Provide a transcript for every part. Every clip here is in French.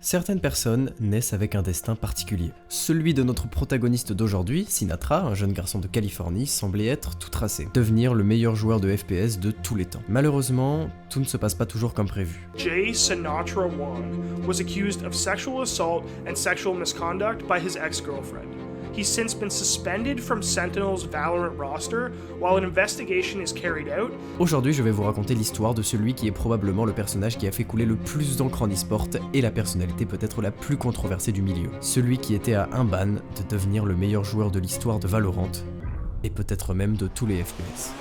Certaines personnes naissent avec un destin particulier. Celui de notre protagoniste d'aujourd'hui, Sinatra, un jeune garçon de Californie, semblait être tout tracé. Devenir le meilleur joueur de FPS de tous les temps. Malheureusement, tout ne se passe pas toujours comme prévu. Jay Sinatra I was accused of sexual assault and sexual misconduct by his ex-girlfriend. He's since been suspended from Sentinel's Valorant roster while an investigation is carried out. Aujourd'hui, je vais vous raconter l'histoire de celui qui est probablement le personnage qui a fait couler le plus d'encre en e-sport et la personnalité peut-être la plus controversée du milieu. Celui qui était à un ban de devenir le meilleur joueur de l'histoire de Valorant et peut-être même de tous les FPS.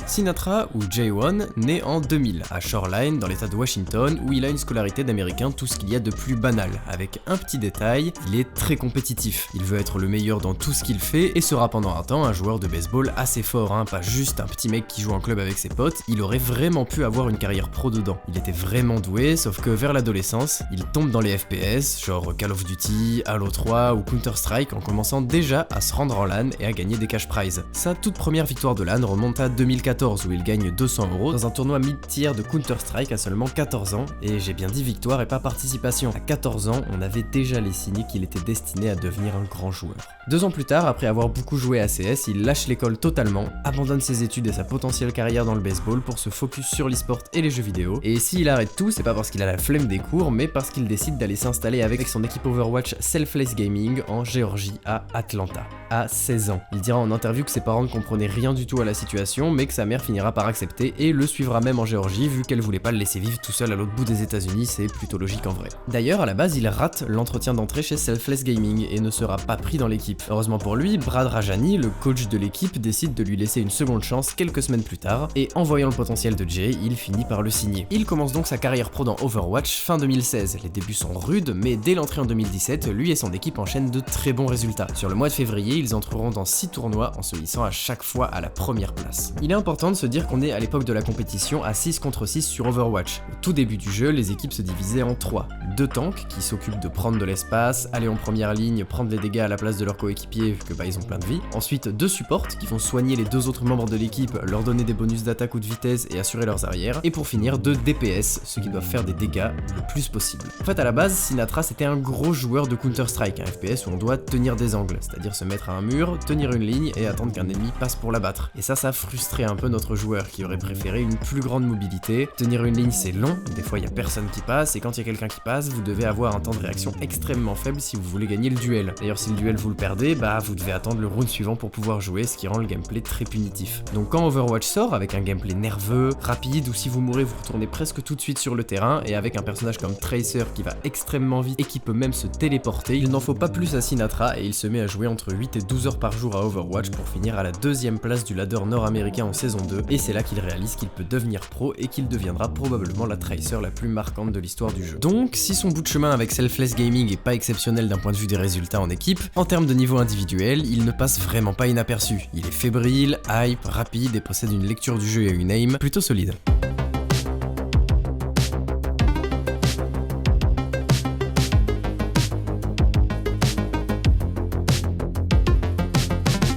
Sinatra, ou Jay-One, naît en 2000 à Shoreline dans l'état de Washington où il a une scolarité d'américain tout ce qu'il y a de plus banal. Avec un petit détail, il est très compétitif. Il veut être le meilleur dans tout ce qu'il fait et sera pendant un temps un joueur de baseball assez fort, pas juste un petit mec qui joue en club avec ses potes. Il aurait vraiment pu avoir une carrière pro dedans. Il était vraiment doué, sauf que vers l'adolescence, il tombe dans les FPS, genre Call of Duty, Halo 3 ou Counter-Strike en commençant déjà à se rendre en LAN et à gagner des cash prizes. Sa toute première victoire de LAN remonte à 2014 où il gagne 200€ dans un tournoi mid-tier de Counter-Strike à seulement 14 ans, et j'ai bien dit victoire et pas participation. À 14 ans, on avait déjà les signes qu'il était destiné à devenir un grand joueur. 2 ans plus tard, après avoir beaucoup joué à CS, il lâche l'école totalement, abandonne ses études et sa potentielle carrière dans le baseball pour se focus sur l'e-sport et les jeux vidéo. Et s'il arrête tout, c'est pas parce qu'il a la flemme des cours, mais parce qu'il décide d'aller s'installer avec son équipe Overwatch Selfless Gaming en Géorgie à Atlanta. À 16 ans. Il dira en interview que ses parents ne comprenaient rien du tout à la situation, mais que sa mère finira par accepter et le suivra même en Géorgie vu qu'elle voulait pas le laisser vivre tout seul à l'autre bout des États-Unis, c'est plutôt logique en vrai. D'ailleurs, à la base, il rate l'entretien d'entrée chez Selfless Gaming et ne sera pas pris dans l'équipe. Heureusement pour lui, Brad Rajani, le coach de l'équipe, décide de lui laisser une seconde chance quelques semaines plus tard et en voyant le potentiel de Jay, il finit par le signer. Il commence donc sa carrière pro dans Overwatch fin 2016. Les débuts sont rudes, mais dès l'entrée en 2017, lui et son équipe enchaînent de très bons résultats. Sur le mois de février, ils entreront dans 6 tournois en se hissant à chaque fois à la première place. Il est important de se dire qu'on est à l'époque de la compétition à 6 contre 6 sur Overwatch. Au tout début du jeu, les équipes se divisaient en 3. 2 tanks qui s'occupent de prendre de l'espace, aller en première ligne, prendre les dégâts à la place de leurs coéquipiers vu que ils ont plein de vie. Ensuite 2 supports qui vont soigner les 2 autres membres de l'équipe, leur donner des bonus d'attaque ou de vitesse et assurer leurs arrières. Et pour finir 2 DPS, ceux qui doivent faire des dégâts le plus possible. En fait à la base, Sinatra c'était un gros joueur de Counter-Strike, un FPS où on doit tenir des angles, c'est-à-dire se mettre à un mur, tenir une ligne et attendre qu'un ennemi passe pour l'abattre. Et ça frustrait un peu notre joueur qui aurait préféré une plus grande mobilité. Tenir une ligne c'est long, des fois il y a personne qui passe et quand il y a quelqu'un qui passe, vous devez avoir un temps de réaction extrêmement faible si vous voulez gagner le duel. D'ailleurs si le duel vous le perdez, vous devez attendre le round suivant pour pouvoir jouer, ce qui rend le gameplay très punitif. Donc quand Overwatch sort avec un gameplay nerveux, rapide, ou si vous mourrez vous retournez presque tout de suite sur le terrain, et avec un personnage comme Tracer qui va extrêmement vite et qui peut même se téléporter, il n'en faut pas plus à Sinatra et il se met à jouer entre 8 et 12 heures par jour à Overwatch pour finir à la 2e place du ladder nord-américain en saison 2, et c'est là qu'il réalise qu'il peut devenir pro et qu'il deviendra probablement la Tracer la plus marquante de l'histoire du jeu. Donc si son bout de chemin avec Selfless Gaming est pas exceptionnel d'un point de vue des résultats en équipe, en termes de niveau individuel, il ne passe vraiment pas inaperçu. Il est fébrile, hype, rapide et possède une lecture du jeu et une aim plutôt solide.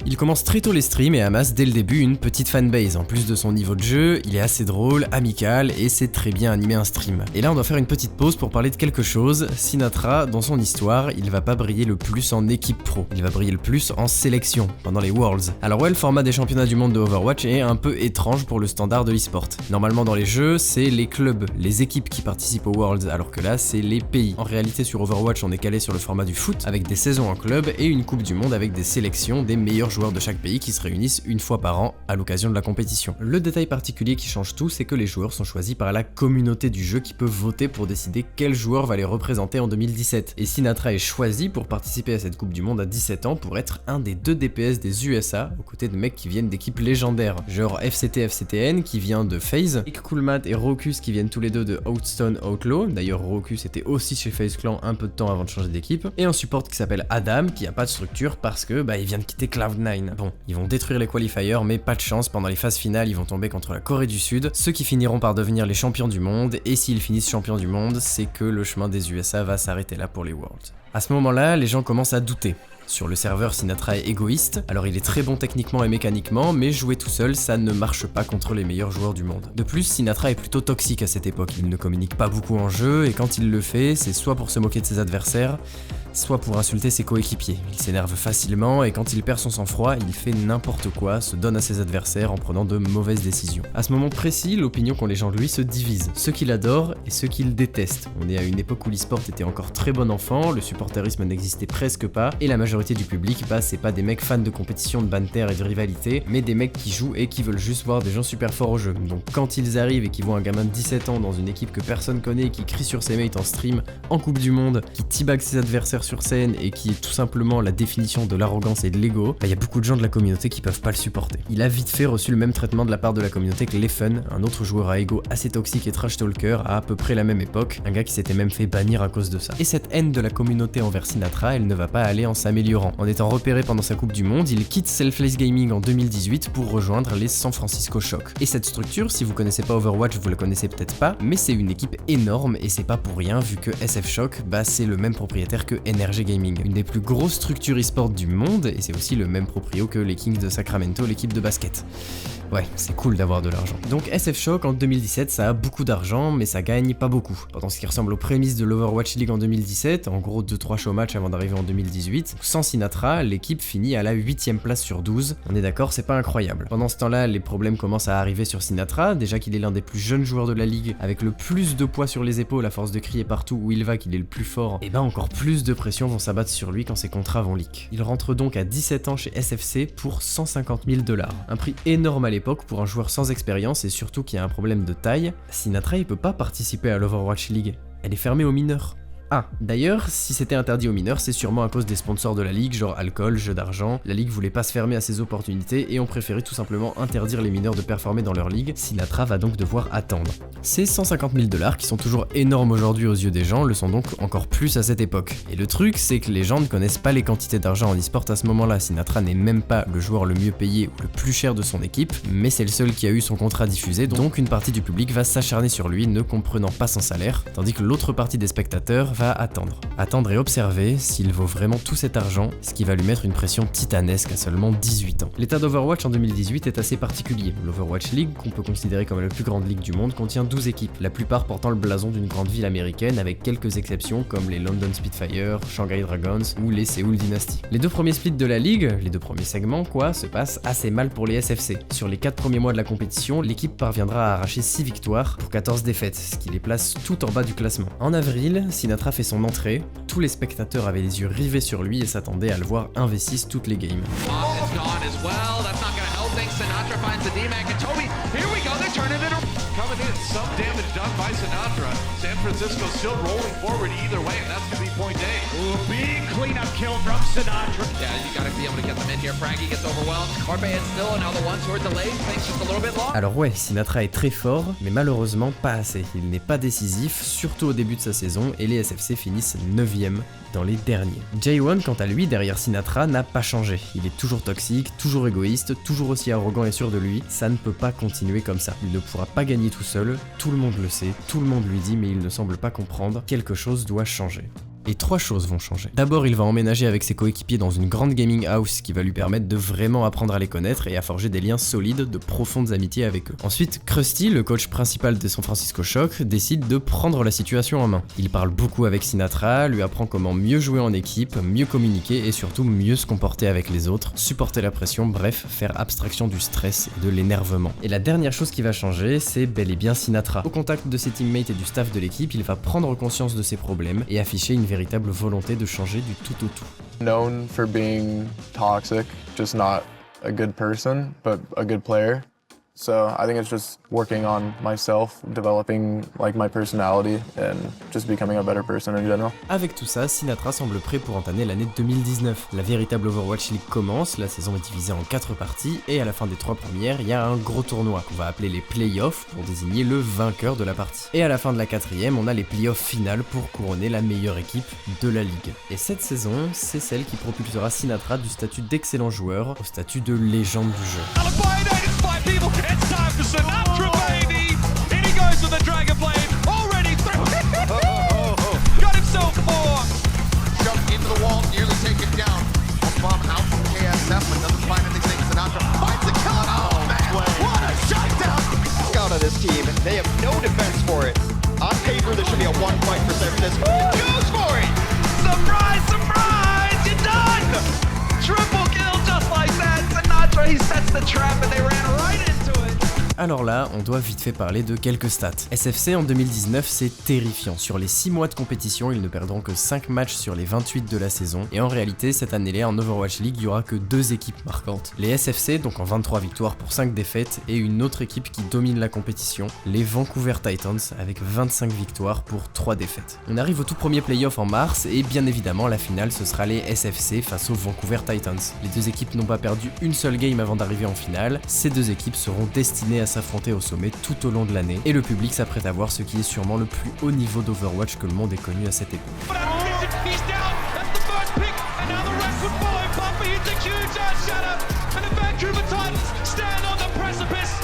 Il commence très tôt les streams et amasse dès le début une petite fanbase. En plus de son niveau de jeu, il est assez drôle, amical et sait très bien animer un stream. Et là on doit faire une petite pause pour parler de quelque chose. Sinatra, dans son histoire, il va pas briller le plus en équipe pro. Il va briller le plus en sélection, pendant les Worlds. Alors ouais, le format des championnats du monde de Overwatch est un peu étrange pour le standard de l'e-sport. Normalement dans les jeux, c'est les clubs, les équipes qui participent aux Worlds, alors que là c'est les pays. En réalité sur Overwatch on est calé sur le format du foot, avec des saisons en club et une coupe du monde avec des sélections des meilleurs joueurs de chaque pays qui se réunissent une fois par an à l'occasion de la compétition. Le détail particulier qui change tout, c'est que les joueurs sont choisis par la communauté du jeu qui peut voter pour décider quel joueur va les représenter en 2017. Et Sinatra est choisi pour participer à cette Coupe du Monde à 17 ans pour être un des 2 DPS des USA, aux côtés de mecs qui viennent d'équipes légendaires, genre FCT-FCTN qui vient de FaZe, Nick Coolmat et Rocus qui viennent tous les deux de Outstone Outlaw, d'ailleurs Rocus était aussi chez FaZe Clan un peu de temps avant de changer d'équipe, et un support qui s'appelle Adam qui a pas de structure parce que il vient de quitter Cloud9. Bon, ils vont détruire les qualifiers, mais pas de chance, pendant les phases finales, ils vont tomber contre la Corée du Sud, ceux qui finiront par devenir les champions du monde, et s'ils finissent champions du monde, c'est que le chemin des USA va s'arrêter là pour les Worlds. À ce moment-là, les gens commencent à douter. Sur le serveur, Sinatra est égoïste, alors il est très bon techniquement et mécaniquement, mais jouer tout seul, ça ne marche pas contre les meilleurs joueurs du monde. De plus, Sinatra est plutôt toxique à cette époque, il ne communique pas beaucoup en jeu, et quand il le fait, c'est soit pour se moquer de ses adversaires, soit pour insulter ses coéquipiers. Il s'énerve facilement et quand il perd son sang-froid, il fait n'importe quoi, se donne à ses adversaires en prenant de mauvaises décisions. À ce moment précis, l'opinion qu'ont les gens de lui se divise, ceux qui l'adorent et ceux qui le détestent. On est à une époque où l'e-sport était encore très bon enfant, le supporterisme n'existait presque pas, et la majorité du public, c'est pas des mecs fans de compétition, de banter et de rivalité, mais des mecs qui jouent et qui veulent juste voir des gens super forts au jeu. Donc quand ils arrivent et qu'ils voient un gamin de 17 ans dans une équipe que personne connaît et qui crie sur ses mates en stream, en Coupe du Monde, qui teabag ses adversaires sur scène et qui est tout simplement la définition de l'arrogance et de l'ego, y a beaucoup de gens de la communauté qui peuvent pas le supporter. Il a vite fait reçu le même traitement de la part de la communauté que Leffen, un autre joueur à ego assez toxique et trash talker à peu près la même époque, un gars qui s'était même fait bannir à cause de ça. Et cette haine de la communauté envers Sinatra, elle ne va pas aller en s'améliorant. En étant repéré pendant sa Coupe du Monde, il quitte Selfless Gaming en 2018 pour rejoindre les San Francisco Shock. Et cette structure, si vous connaissez pas Overwatch, vous la connaissez peut-être pas, mais c'est une équipe énorme et c'est pas pour rien vu que SF Shock, c'est le même propriétaire que NRG Gaming, une des plus grosses structures e-sport du monde, et c'est aussi le même proprio que les Kings de Sacramento, l'équipe de basket. Ouais, c'est cool d'avoir de l'argent. Donc SF Shock en 2017, ça a beaucoup d'argent, mais ça gagne pas beaucoup. Pendant ce qui ressemble aux prémices de l'Overwatch League en 2017, en gros 2-3 show matchs avant d'arriver en 2018, sans Sinatra, l'équipe finit à la 8ème place sur 12. On est d'accord, c'est pas incroyable. Pendant ce temps-là, les problèmes commencent à arriver sur Sinatra, déjà qu'il est l'un des plus jeunes joueurs de la ligue, avec le plus de poids sur les épaules à force de crier partout où il va qu'il est le plus fort, et encore plus de pression vont s'abattre sur lui quand ses contrats vont leak. Il rentre donc à 17 ans chez SFC pour 150 000 $, un prix énorme à l'époque pour un joueur sans expérience et surtout qui a un problème de taille. Sinatra il peut pas participer à l'Overwatch League, elle est fermée aux mineurs. Ah, d'ailleurs, si c'était interdit aux mineurs, c'est sûrement à cause des sponsors de la ligue, genre alcool, jeux d'argent. La ligue voulait pas se fermer à ces opportunités et ont préféré tout simplement interdire les mineurs de performer dans leur ligue. Sinatra va donc devoir attendre. Ces 150 000 $, qui sont toujours énormes aujourd'hui aux yeux des gens, le sont donc encore plus à cette époque. Et le truc, c'est que les gens ne connaissent pas les quantités d'argent en e-sport à ce moment-là. Sinatra n'est même pas le joueur le mieux payé ou le plus cher de son équipe, mais c'est le seul qui a eu son contrat diffusé, donc une partie du public va s'acharner sur lui, ne comprenant pas son salaire, tandis que l'autre partie des spectateurs va attendre et observer s'il vaut vraiment tout cet argent, ce qui va lui mettre une pression titanesque à seulement 18 ans. L'état d'Overwatch en 2018 est assez particulier. L'Overwatch League, qu'on peut considérer comme la plus grande ligue du monde, contient 12 équipes, la plupart portant le blason d'une grande ville américaine avec quelques exceptions comme les London Spitfire, Shanghai Dragons ou les Seoul Dynasty. Les deux premiers splits de la ligue, les deux premiers segments se passent assez mal pour les SFC. Sur les 4 premiers mois de la compétition, l'équipe parviendra à arracher 6 victoires pour 14 défaites, ce qui les place tout en bas du classement. En avril, Sinatra fait son entrée, tous les spectateurs avaient les yeux rivés sur lui et s'attendaient à le voir investir toutes les games. Some damage done by Sinatra. San Francisco still rolling forward either way, and that's going to be point A. Ooh, big cleanup kill from Sinatra. Yeah, you got to be able to get them in here. Frankie gets overwhelmed. Barbarian still, and now the ones who are delayed, things just a little bit long. Alors ouais, Sinatra est très fort, mais malheureusement pas assez. Il n'est pas décisif, surtout au début de sa saison, et les SFC finissent 9ème dans les derniers. J1, quant à lui, derrière Sinatra, n'a pas changé. Il est toujours toxique, toujours égoïste, toujours aussi arrogant et sûr de lui. Ça ne peut pas continuer comme ça. Il ne pourra pas gagner tout seul, tout le monde le sait, tout le monde lui dit, mais il ne semble pas comprendre. Quelque chose doit changer. Et 3 choses vont changer. D'abord, il va emménager avec ses coéquipiers dans une grande gaming house qui va lui permettre de vraiment apprendre à les connaître et à forger des liens solides, de profondes amitiés avec eux. Ensuite, Krusty, le coach principal des San Francisco Shock, décide de prendre la situation en main. Il parle beaucoup avec Sinatra, lui apprend comment mieux jouer en équipe, mieux communiquer et surtout mieux se comporter avec les autres, supporter la pression, bref, faire abstraction du stress et de l'énervement. Et la dernière chose qui va changer, c'est bel et bien Sinatra. Au contact de ses teammates et du staff de l'équipe, il va prendre conscience de ses problèmes et afficher une véritable volonté de changer du tout au tout. Known for being toxic, just not a good person, but a good player. So I think it's just working on myself, developing like my personality and just becoming a better person in general. Avec tout ça, Sinatra semble prêt pour entamer l'année 2019. La véritable Overwatch League commence, la saison est divisée en 4 parties et à la fin des 3 premières, il y a un gros tournoi qu'on va appeler les playoffs pour désigner le vainqueur de la partie. Et à la fin de la 4e, on a les playoffs finales pour couronner la meilleure équipe de la ligue. Et cette saison, c'est celle qui propulsera Sinatra du statut d'excellent joueur au statut de légende du jeu. It's time for Sinatra, baby! In he goes with the Dragon Blade, already through. Got himself 4. Shoved into the wall, nearly taken down. bomb out from KSF, but doesn't find anything. Sinatraa finds a kill, and oh man, what a shutdown! Scout on this team, they have no defense for it. On paper, this should be a one fight for San Francisco. Goes for it! Surprise, surprise! You're done! Triple kill just like that. Sinatraa, he sets the trap and they ran right into it. Alors là, on doit vite fait parler de quelques stats. SFC en 2019, c'est terrifiant. Sur les 6 mois de compétition, ils ne perdront que 5 matchs sur les 28 de la saison. Et en réalité, cette année-là, en Overwatch League, il y aura que 2 équipes marquantes. Les SFC, donc en 23 victoires pour 5 défaites, et une autre équipe qui domine la compétition, les Vancouver Titans, avec 25 victoires pour 3 défaites. On arrive au tout premier playoff en mars, et bien évidemment, la finale, ce sera les SFC face aux Vancouver Titans. Les deux équipes n'ont pas perdu une seule game avant d'arriver en finale. Ces deux équipes seront destinées à s'affronter au sommet tout au long de l'année, et le public s'apprête à voir ce qui est sûrement le plus haut niveau d'Overwatch que le monde ait connu à cette époque. And the Vancouver Titans stand on the precipice.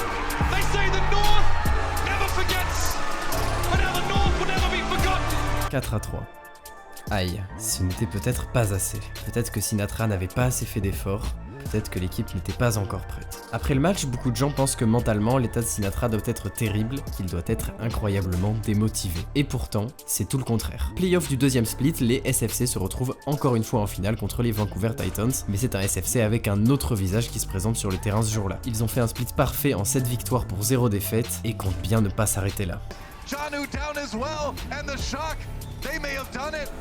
They say the North never forgets, but now the North will never be forgotten. 4-3. Aïe, ce n'était peut-être pas assez. Peut-être que Sinatraa n'avait pas assez fait d'efforts. Peut-être que l'équipe n'était pas encore prête. Après le match, beaucoup de gens pensent que mentalement, l'état de Sinatraa doit être terrible, qu'il doit être incroyablement démotivé. Et pourtant, c'est tout le contraire. Playoff du deuxième split, les SFC se retrouvent encore une fois en finale contre les Vancouver Titans, mais c'est un SFC avec un autre visage qui se présente sur le terrain ce jour-là. Ils ont fait un split parfait en 7 victoires pour 0 défaite et comptent bien ne pas s'arrêter là. Janu down as well, and the Shock, they may have done it.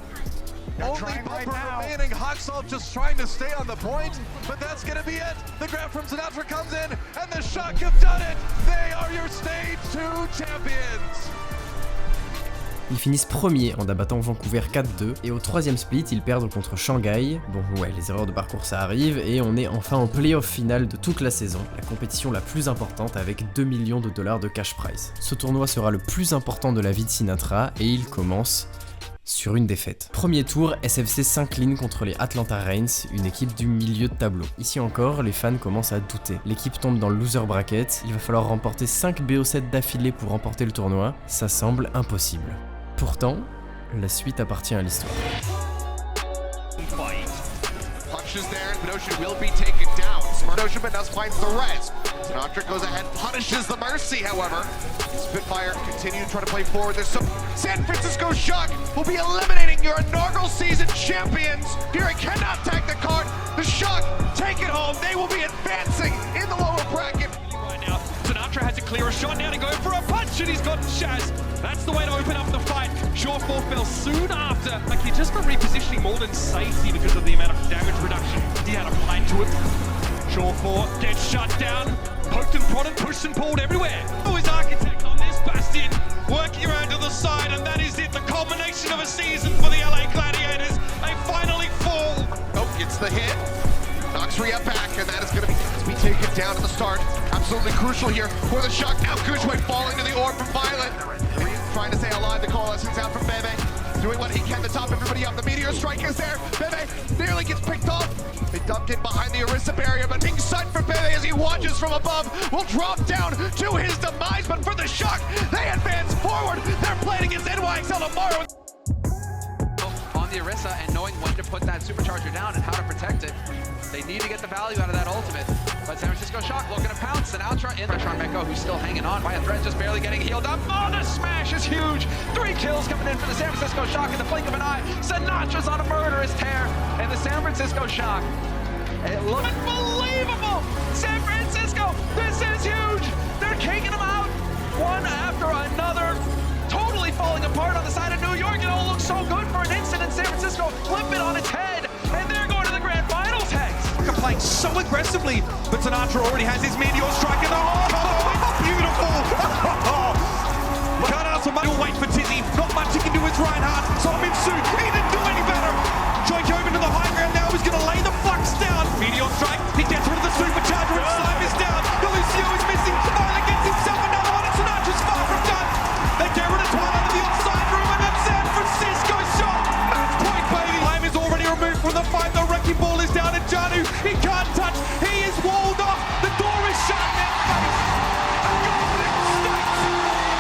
Only bumper remaining, Haksal just trying to stay on the point, but that's gonna be it. The grab from Sinatraa comes in, and the Shock have done it. They are your Stage 2 champions. Ils finissent premiers en abattant Vancouver 4-2, et au troisième split, ils perdent contre Shanghai. Bon ouais, les erreurs de parcours ça arrive, et on est enfin en playoff final de toute la saison, la compétition la plus importante avec 2 millions de dollars de cash prize. Ce tournoi sera le plus important de la vie de Sinatraa, et il commence sur une défaite. Premier tour, SFC s'incline contre les Atlanta Reigns, une équipe du milieu de tableau. Ici encore, les fans commencent à douter. L'équipe tombe dans le loser bracket, il va falloir remporter 5 BO7 d'affilée pour remporter le tournoi, ça semble impossible. Pourtant, la suite appartient à l'histoire. Punches there, and Benocean will be taken down. Benocean but does finds the res. Sinatraa goes ahead, punishes the Mercy, however. Spitfire continue to try to play forward. There's some San Francisco Shock will be eliminating your inaugural season champions. Here it cannot tag the card. The Shock take it home. They will be advancing in the lower bracket. Right now, Sinatraa has to clear a shot down and go for a punch, and he's gotten Shaz. That's the way to open up the fight. Shawfall fell soon after. Like, he just got repositioning more than safety because of the amount of damage reduction he had applied to him. Shawfall gets shut down. Poked and prodded, pushed and pulled everywhere. Oh, his Architect on this Bastion. Working around to the side, and that is it. The culmination of a season for the LA Gladiators. They finally fall. Oh, gets the hit. Knocks Rhea back, and that is going to be taken down at the start. Absolutely crucial here for the Shock. Now Kujway falling to the orb from Violet. Trying to stay alive. The coalescence out from Bebe. Doing what he can to top everybody up. The Meteor Strike is there. Bebe nearly gets picked off. They dumped in behind the Orisa barrier, but being sight for Bebe as he watches from above will drop down to his demise. But for the Shock, they advance forward. They're playing against NYXL tomorrow. On the Orisa, and knowing when to put that supercharger down and how to protect it, they need to get the value out of that ultimate. But San Francisco Shock looking to pounce. Sinatraa in pressure on Meko, who's still hanging on by a thread, just barely getting healed up. Oh, the smash is huge. 3 kills coming in for the San Francisco Shock in the blink of an eye. Sinatra's on a murderous tear, and the San Francisco Shock. It looks unbelievable. San Francisco, this is huge. They're kicking them out one after another. Totally falling apart on the side of New York. It all looks so good for an instant, and San Francisco flip it on its head, and they're going to the grand finals. Playing so aggressively, but Sinatraa already has his Meteor Strike in the it's beautiful! You can't ask for much. He'll wait for Tizzy. Not much he can do with Reinhardt. So Minsu, he didn't do any better. Joik over to the high ground now. He's going to lay the flux down. Meteor Strike. He gets rid of the supercharger, and Slime is down. Lucio is missing. Violet gets himself another one, and Sinatra's far from done. They get rid of Twilight in the offside room, and then San Francisco shot. Match point, baby. Slime is already removed from the fight. The wrecking ball is down, and Janu, he can't touch. He is walled off. The door is shut in their face. A golden state.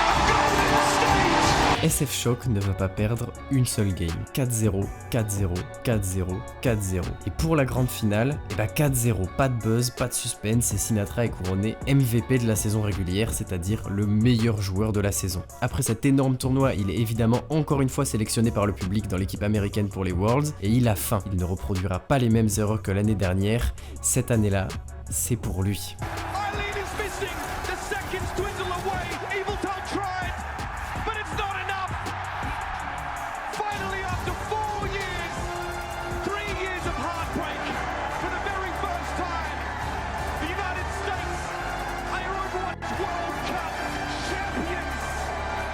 A golden state. SF Shock ne va pas perdre une seule game. 4-0, 4-0, 4-0, 4-0. Et pour la grande finale, 4-0, pas de buzz, pas de suspense, et Sinatra est couronné MVP de la saison régulière, c'est-à-dire le meilleur joueur de la saison. Après cet énorme tournoi, il est évidemment encore une fois sélectionné par le public dans l'équipe américaine pour les Worlds, et il a faim. Il ne reproduira pas les mêmes erreurs que l'année dernière. Cette année-là, c'est pour lui.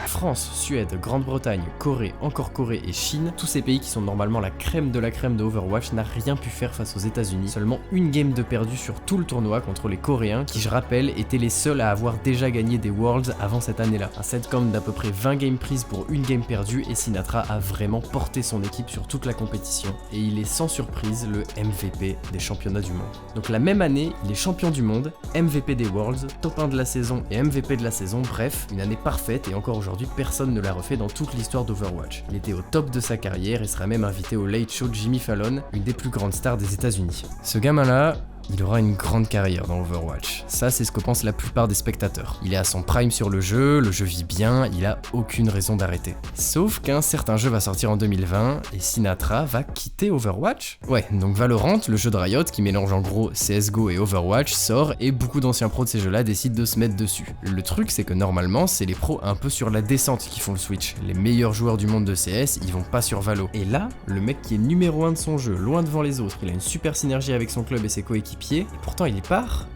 France, Suède, Grande-Bretagne, Corée, encore Corée et Chine, tous ces pays qui sont normalement la crème de Overwatch, n'a rien pu faire face aux États-Unis. Seulement une game de perdu sur tout le tournoi contre les Coréens, qui je rappelle étaient les seuls à avoir déjà gagné des Worlds avant cette année-là. Un setcount d'à peu près 20 games prises pour une game perdue, et Sinatra a vraiment porté son équipe sur toute la compétition, et il est sans surprise le MVP des championnats du monde. Donc la même année, il est champion du monde, MVP des Worlds, top 1 de la saison et MVP de la saison, bref, une année parfaite, et encore aujourd'hui personne ne l'a refait dans toute l'histoire d'Overwatch. Il était au top de sa carrière et sera même invité au Late Show de Jimmy Fallon, une des plus grandes stars des États-Unis. Ce gamin-là, il aura une grande carrière dans Overwatch. Ça, c'est ce que pensent la plupart des spectateurs. Il est à son prime sur le jeu vit bien, il a aucune raison d'arrêter. Sauf qu'un certain jeu va sortir en 2020 et Sinatra va quitter Overwatch. Ouais, donc Valorant, le jeu de Riot qui mélange en gros CSGO et Overwatch, sort et beaucoup d'anciens pros de ces jeux-là décident de se mettre dessus. Le truc, c'est que normalement, c'est les pros un peu sur la descente qui font le switch. Les meilleurs joueurs du monde de CS, ils vont pas sur Valo. Et là, le mec qui est numéro 1 de son jeu, loin devant les autres, il a une super synergie avec son club et ses coéquipiers, et pourtant il y part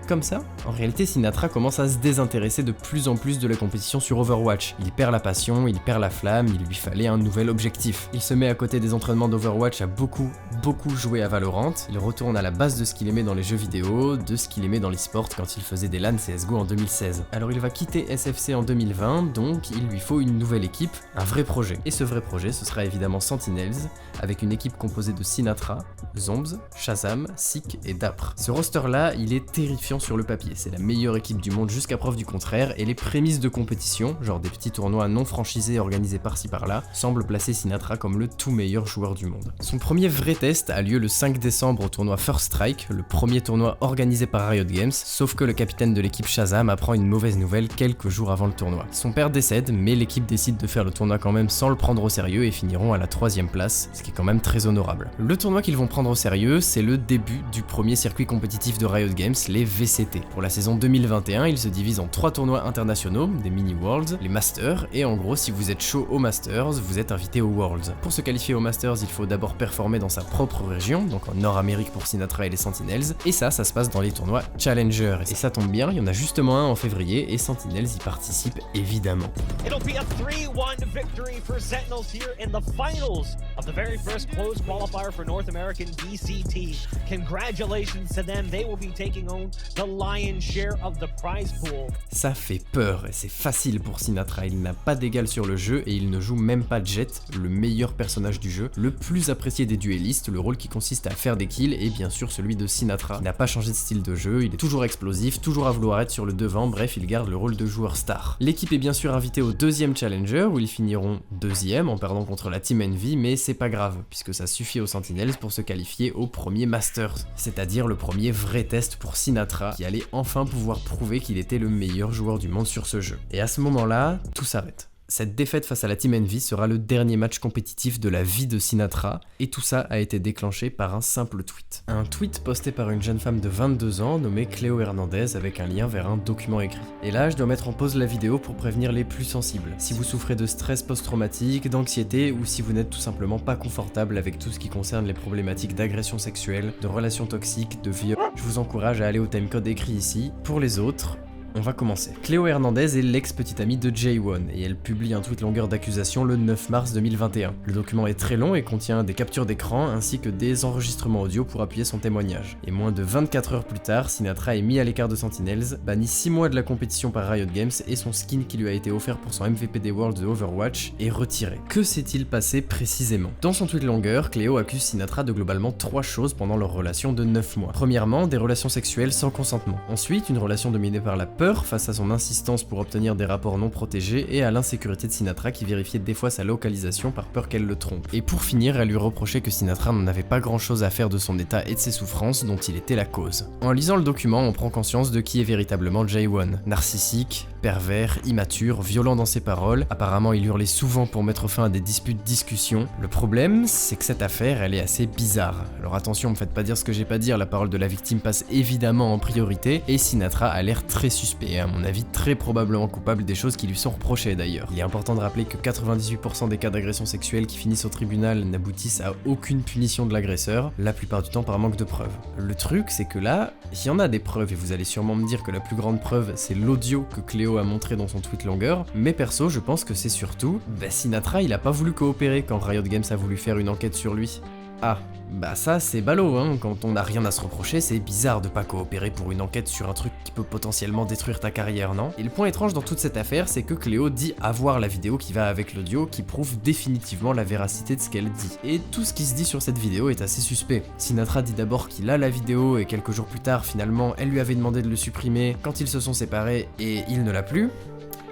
comme ça. En réalité, Sinatra commence à se désintéresser de plus en plus de la compétition sur Overwatch. Il perd la passion, il perd la flamme, il lui fallait un nouvel objectif. Il se met à côté des entraînements d'Overwatch à beaucoup jouer à Valorant. Il retourne à la base de ce qu'il aimait dans les jeux vidéo, de ce qu'il aimait dans l'e-sport quand il faisait des LAN CSGO en 2016. Alors il va quitter SFC en 2020, donc il lui faut une nouvelle équipe, un vrai projet. Et ce vrai projet, ce sera évidemment Sentinels, avec une équipe composée de Sinatra, Zombs, Shazam, Seek et Dapr. Ce roster-là, il est terrifiant sur le papier, c'est la meilleure équipe du monde jusqu'à preuve du contraire, et les prémices de compétition, genre des petits tournois non franchisés organisés par-ci par-là, semblent placer Sinatra comme le tout meilleur joueur du monde. Son premier vrai test a lieu le 5 décembre au tournoi First Strike, le premier tournoi organisé par Riot Games, sauf que le capitaine de l'équipe Shazam apprend une mauvaise nouvelle quelques jours avant le tournoi. Son père décède, mais l'équipe décide de faire le tournoi quand même sans le prendre au sérieux et finiront à la 3ème place, ce qui est quand même très honorable. Le tournoi qu'ils vont prendre au sérieux, c'est le début du premier circuit compétitif de Riot Games, les VCT. Pour la saison 2021, il se divise en 3 tournois internationaux, des mini-worlds, les Masters, et en gros, si vous êtes chaud aux Masters, vous êtes invité aux Worlds. Pour se qualifier aux Masters, il faut d'abord performer dans sa propre région, donc en Nord-Amérique pour Sinatra et les Sentinels, et ça se passe dans les tournois Challenger. Et ça tombe bien, il y en a justement un en février, et Sentinels y participe évidemment. It'll be a 3-1 victory for Sentinels here in the finals of the very first closed qualifier for North American VCT. Congratulations to them, they will be taking home the lion's share of the prize pool. Ça fait peur et c'est facile pour Sinatra, il n'a pas d'égal sur le jeu et il ne joue même pas Jet, le meilleur personnage du jeu, le plus apprécié des duellistes, le rôle qui consiste à faire des kills et bien sûr celui de Sinatra. Il n'a pas changé de style de jeu, il est toujours explosif, toujours à vouloir être sur le devant, bref il garde le rôle de joueur star. L'équipe est bien sûr invitée au 2e Challenger où ils finiront 2e en perdant contre la Team Envy, mais c'est pas grave puisque ça suffit aux Sentinels pour se qualifier au premier Masters, c'est-à-dire le premier vrai test pour Sinatra qui allait enfin pouvoir prouver qu'il était le meilleur joueur du monde sur ce jeu. Et à ce moment-là, tout s'arrête. Cette défaite face à la Team Envy sera le dernier match compétitif de la vie de Sinatra, et tout ça a été déclenché par un simple tweet. Un tweet posté par une jeune femme de 22 ans nommée Cléo Hernandez avec un lien vers un document écrit. Et là, je dois mettre en pause la vidéo pour prévenir les plus sensibles. Si vous souffrez de stress post-traumatique, d'anxiété, ou si vous n'êtes tout simplement pas confortable avec tout ce qui concerne les problématiques d'agression sexuelle, de relations toxiques, de viol, je vous encourage à aller au timecode écrit ici. Pour les autres, on va commencer. Cléo Hernandez est l'ex-petite amie de J1 et elle publie un tweet longueur d'accusation le 9 mars 2021. Le document est très long et contient des captures d'écran ainsi que des enregistrements audio pour appuyer son témoignage. Et moins de 24 heures plus tard, Sinatra est mis à l'écart de Sentinels, banni 6 mois de la compétition par Riot Games et son skin qui lui a été offert pour son MVP des Worlds de Overwatch est retiré. Que s'est-il passé précisément? Dans son tweet longueur, Cléo accuse Sinatra de globalement 3 choses pendant leur relation de 9 mois. Premièrement, des relations sexuelles sans consentement. Ensuite, une relation dominée par la peur face à son insistance pour obtenir des rapports non protégés et à l'insécurité de Sinatra qui vérifiait des fois sa localisation par peur qu'elle le trompe. Et pour finir, elle lui reprochait que Sinatra n'en avait pas grand chose à faire de son état et de ses souffrances dont il était la cause. En lisant le document, on prend conscience de qui est véritablement J1. Narcissique, pervers, immature, violent dans ses paroles, apparemment il hurlait souvent pour mettre fin à des disputes, discussions. Le problème, c'est que cette affaire, elle est assez bizarre. Alors attention, me faites pas dire ce que j'ai pas à dire, la parole de la victime passe évidemment en priorité, et Sinatra a l'air très suspect, et à mon avis très probablement coupable des choses qui lui sont reprochées d'ailleurs. Il est important de rappeler que 98% des cas d'agression sexuelle qui finissent au tribunal n'aboutissent à aucune punition de l'agresseur, la plupart du temps par manque de preuves. Le truc, c'est que là, il y en a des preuves, et vous allez sûrement me dire que la plus grande preuve, c'est l'audio que Cléo a montré dans son tweet longueur, mais perso, je pense que c'est surtout, Sinatra, il a pas voulu coopérer quand Riot Games a voulu faire une enquête sur lui. Ah, bah ça c'est ballot, hein, quand on n'a rien à se reprocher, c'est bizarre de pas coopérer pour une enquête sur un truc qui peut potentiellement détruire ta carrière, non? Et le point étrange dans toute cette affaire, c'est que Cléo dit avoir la vidéo qui va avec l'audio, qui prouve définitivement la véracité de ce qu'elle dit. Et tout ce qui se dit sur cette vidéo est assez suspect. Sinatra dit d'abord qu'il a la vidéo et quelques jours plus tard, finalement, elle lui avait demandé de le supprimer quand ils se sont séparés et il ne l'a plus.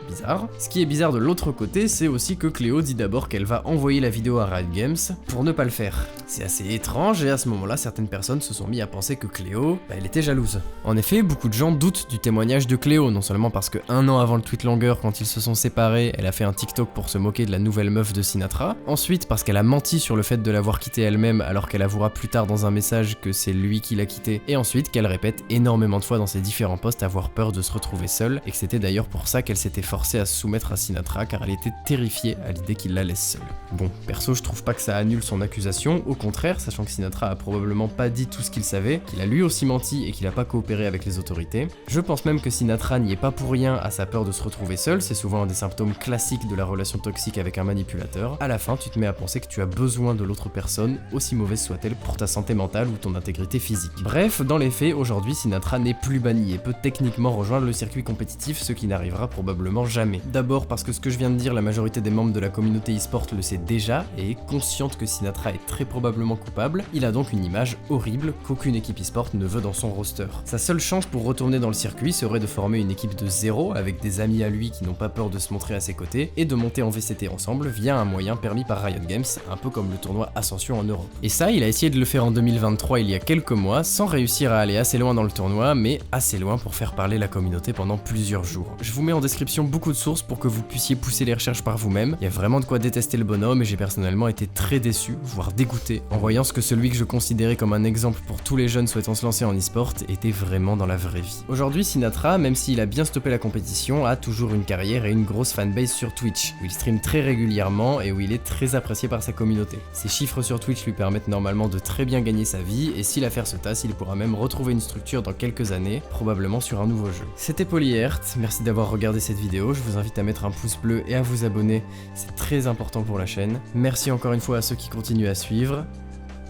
Bizarre. Ce qui est bizarre de l'autre côté, c'est aussi que Cléo dit d'abord qu'elle va envoyer la vidéo à Riot Games pour ne pas le faire. C'est assez étrange et à ce moment-là, certaines personnes se sont mis à penser que Cléo, elle était jalouse. En effet, beaucoup de gens doutent du témoignage de Cléo, non seulement parce que un an avant le tweet longueur, quand ils se sont séparés, elle a fait un TikTok pour se moquer de la nouvelle meuf de Sinatra, ensuite parce qu'elle a menti sur le fait de l'avoir quitté elle-même alors qu'elle avouera plus tard dans un message que c'est lui qui l'a quitté, et ensuite qu'elle répète énormément de fois dans ses différents posts avoir peur de se retrouver seule, et que c'était d'ailleurs pour ça qu'elle s'était forcée à se soumettre à Sinatra car elle était terrifiée à l'idée qu'il la laisse seule. Bon, perso je trouve pas que ça annule son accusation, au contraire, sachant que Sinatra a probablement pas dit tout ce qu'il savait, qu'il a lui aussi menti et qu'il a pas coopéré avec les autorités. Je pense même que Sinatra n'y est pas pour rien à sa peur de se retrouver seul, c'est souvent un des symptômes classiques de la relation toxique avec un manipulateur. À la fin, tu te mets à penser que tu as besoin de l'autre personne, aussi mauvaise soit-elle pour ta santé mentale ou ton intégrité physique. Bref, dans les faits, aujourd'hui Sinatra n'est plus banni et peut techniquement rejoindre le circuit compétitif, ce qui n'arrivera probablement jamais. D'abord parce que ce que je viens de dire, la majorité des membres de la communauté e-sport le sait déjà et est consciente que Sinatra est très probablement coupable, il a donc une image horrible qu'aucune équipe e-sport ne veut dans son roster. Sa seule chance pour retourner dans le circuit serait de former une équipe de zéro avec des amis à lui qui n'ont pas peur de se montrer à ses côtés et de monter en VCT ensemble via un moyen permis par Riot Games, un peu comme le tournoi Ascension en Europe. Et ça, il a essayé de le faire en 2023 il y a quelques mois sans réussir à aller assez loin dans le tournoi, mais assez loin pour faire parler la communauté pendant plusieurs jours. Je vous mets en description beaucoup de sources pour que vous puissiez pousser les recherches par vous-même. Il y a vraiment de quoi détester le bonhomme et j'ai personnellement été très déçu, voire dégoûté, en voyant ce que celui que je considérais comme un exemple pour tous les jeunes souhaitant se lancer en e-sport était vraiment dans la vraie vie. Aujourd'hui, Sinatra, même s'il a bien stoppé la compétition, a toujours une carrière et une grosse fanbase sur Twitch, où il stream très régulièrement et où il est très apprécié par sa communauté. Ses chiffres sur Twitch lui permettent normalement de très bien gagner sa vie et si l'affaire se tasse, il pourra même retrouver une structure dans quelques années, probablement sur un nouveau jeu. C'était Polyert, merci d'avoir regardé cette vidéo, je vous invite à mettre un pouce bleu et à vous abonner, c'est très important pour la chaîne. Merci encore une fois à ceux qui continuent à suivre.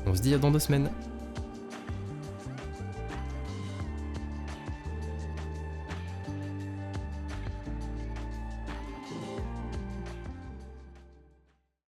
On se dit à dans 2 semaines.